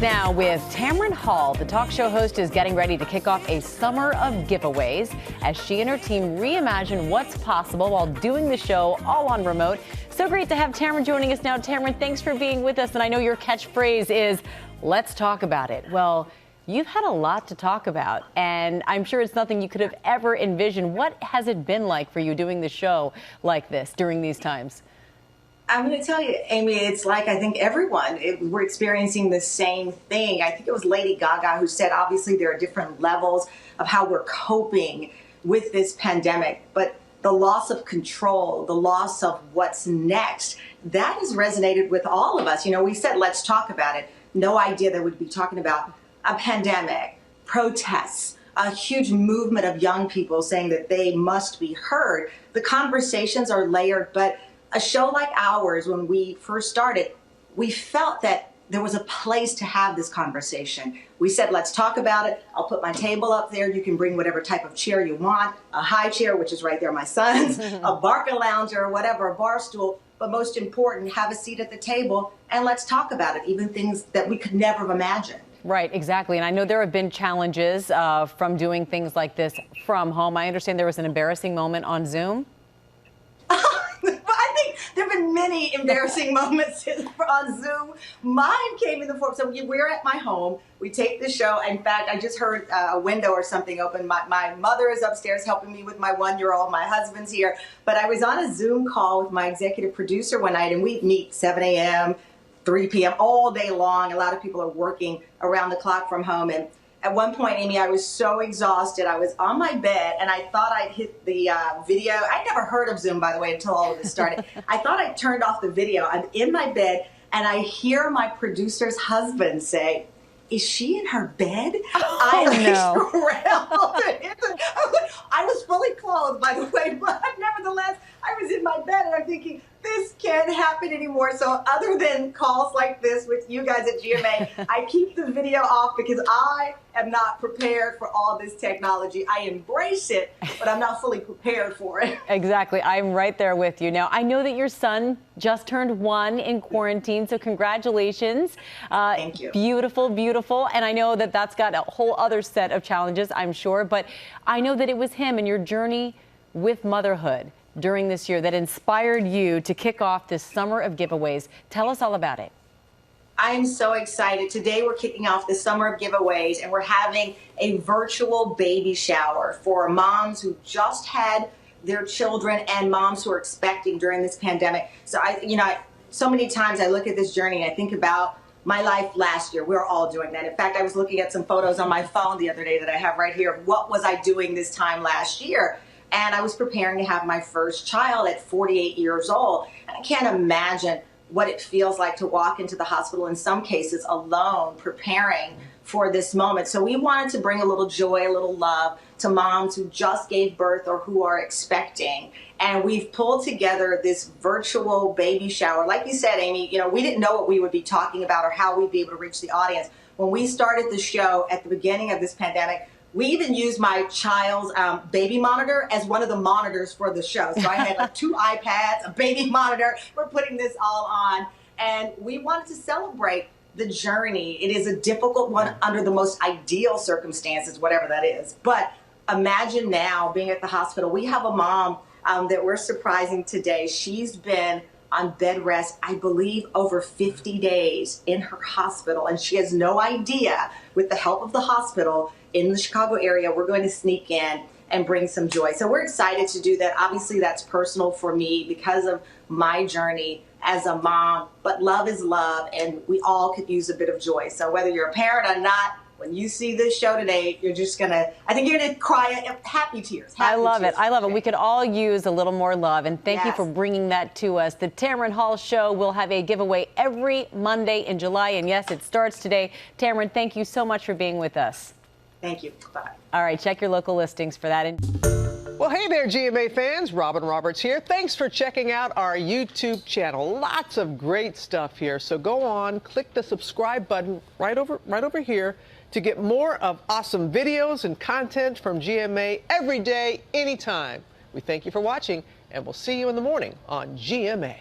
now with Tamron Hall. The talk show host is getting ready to kick off a summer of giveaways as she and her team reimagine what's possible while doing the show all on remote. So great to have Tamron joining us now. Tamron, thanks for being with us. And I know your catchphrase is, let's talk about it. Well, you've had a lot to talk about, and I'm sure it's nothing you could have ever envisioned. What has it been like for you doing the show like this during these times? I'm going to tell you, Amy, it's like I think everyone, we're experiencing the same thing. I think it was Lady Gaga who said, obviously, there are different levels of how we're coping with this pandemic. But the loss of control, the loss of what's next, that has resonated with all of us. You know, we said, let's talk about it. No idea that we'd be talking about a pandemic, protests, a huge movement of young people saying that they must be heard. The conversations are layered, but a show like ours, when we first started, we felt that there was a place to have this conversation. We said, let's talk about it. I'll put my table up there. You can bring whatever type of chair you want, a high chair, which is right there, my son's, a Barca lounger, or whatever, a bar stool. But most important, have a seat at the table and let's talk about it, even things that we could never have imagined. Right, exactly. And I know there have been challenges from doing things like this from home. I understand there was an embarrassing moment on Zoom. I think there have been many embarrassing moments on Zoom. Mine came in the form. So we're at my home. We take the show. In fact, I just heard a window or something open. My mother is upstairs helping me with my 1-year-old. My husband's here. But I was on a Zoom call with my executive producer one night, and we meet 7 a.m., 3 p.m. all day long. A lot of people are working around the clock from home. And at one point, Amy, I was so exhausted. I was on my bed, and I thought I'd hit the video. I'd never heard of Zoom, by the way, until all of this started. I thought I turned off the video. I'm in my bed, and I hear my producer's husband say, "Is she in her bed?" Oh, no. I was fully clothed, by the way, but nevertheless, I was in my bed, and I'm thinking, this can't happen anymore. So other than calls like this with you guys at GMA, I keep the video off because I am not prepared for all this technology. I embrace it, but I'm not fully prepared for it. Exactly. I'm right there with you. Now, I know that your son just turned 1 in quarantine, so congratulations. Thank you. Beautiful, beautiful. And I know that that's got a whole other set of challenges, I'm sure. But I know that it was him and your journey with motherhood during this year that inspired you to kick off this summer of giveaways. Tell us all about it. I am so excited. Today we're kicking off the summer of giveaways, and we're having a virtual baby shower for moms who just had their children and moms who are expecting during this pandemic. So so many times I look at this journey and I think about my life last year. We're all doing that. In fact, I was looking at some photos on my phone the other day that I have right here of what was I doing this time last year. And I was preparing to have my first child at 48 years old. And I can't imagine what it feels like to walk into the hospital, in some cases alone, preparing for this moment. So we wanted to bring a little joy, a little love to moms who just gave birth or who are expecting. And we've pulled together this virtual baby shower. Like you said, Amy, we didn't know what we would be talking about or how we'd be able to reach the audience. When we started the show at the beginning of this pandemic, we even used my child's baby monitor as one of the monitors for the show. So I had like 2 iPads, a baby monitor. We're putting this all on. And we wanted to celebrate the journey. It is a difficult one under the most ideal circumstances, whatever that is. But imagine now being at the hospital. We have a mom that we're surprising today. She's been on bed rest, I believe, over 50 days in her hospital. And she has no idea, with the help of the hospital in the Chicago area, we're going to sneak in and bring some joy. So we're excited to do that. Obviously, that's personal for me because of my journey as a mom. But love is love, and we all could use a bit of joy. So whether you're a parent or not, when you see this show today, you're just I think you're gonna cry happy tears. I love it. I love it. We could all use a little more love, and thank you for bringing that to us. The Tamron Hall Show will have a giveaway every Monday in July, and yes, it starts today. Tamron, thank you so much for being with us. Thank you. Bye. All right, check your local listings for that. Well, hey there, GMA fans. Robin Roberts here. Thanks for checking out our YouTube channel. Lots of great stuff here. So go on, click the subscribe button right over here to get more of awesome videos and content from GMA every day, anytime. We thank you for watching, and we'll see you in the morning on GMA.